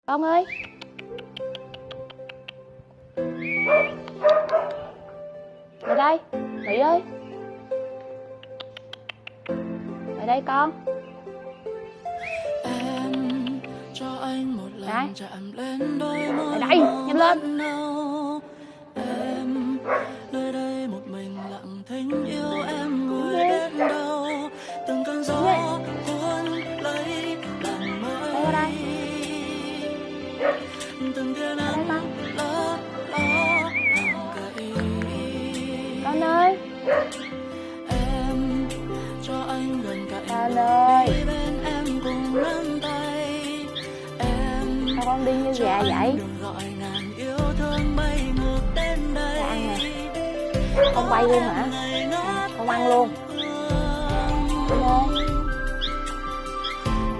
Con ơi. Lại đây, Mỹ ơi. Lại đây con. Em cho anh một lần chạm lên đôi môi. Lại đây, nhanh lên. Em nơi đây một mình lặng thinh yêu em người đến đâu. Từng cơn gió cuốn lấy làn mây. Đây đây. Từng tia nắng lấp ló hàng cậy. Con ơi. Em cho anh gần cạnh. Con ơi. Đi bên em cùng nắm tay. Em sao con đi như gà vậy? gọi ngàn yêu thương bay ngược đến đây. Ăn nè. Không bay luôn hả? Không ăn luôn. Con ơi.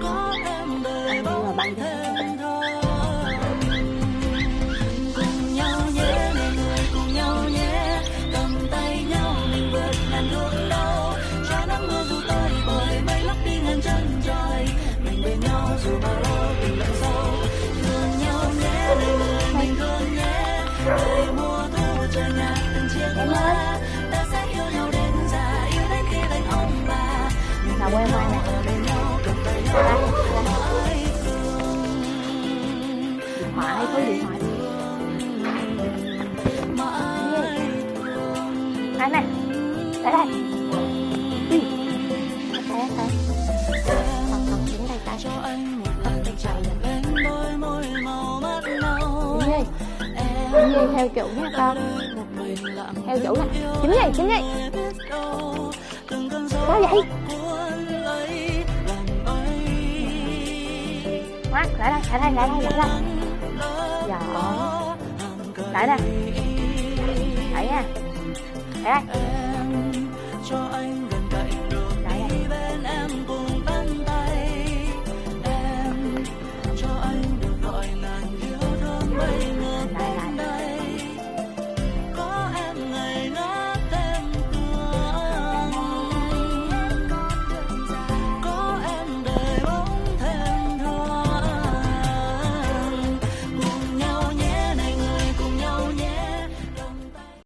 Có em đời ăn nhưng mà bay đi. Cùng nhau nhé, mọi người cùng nhau nhé. Cầm tay nhau mình vượt ngàn nỗi đau. Cho nắng mưa dù tới bời mây lấp đi ngàn chân trời. Mình bên nhau dù bao lâu tình lại sâu. Thương nhau nhé, mọi người mình thương nhé. Đời mùa thu trời nhạt từng chiếc lá. Ta sẽ yêu nhau đến già, yêu đến khi thành ông bà. Nào quay qua nè. Bên nhau cầm tay nhau. Điện thoại hay có điện thoại. Đây nè. Đây đây. Đi. Thấy thấy. Còn đứng đây ta. Cho anh một lần chạm lên đôi môi màu mắt nâu. Đi đi theo chủ nha con. Theo chủ nè. Chính vậy, chính vậy. Sao vậy? Ngoan, lại đây, lại đây, lại đây, lại đây. Dạ. Lại nè. Lại nha. Lại đây.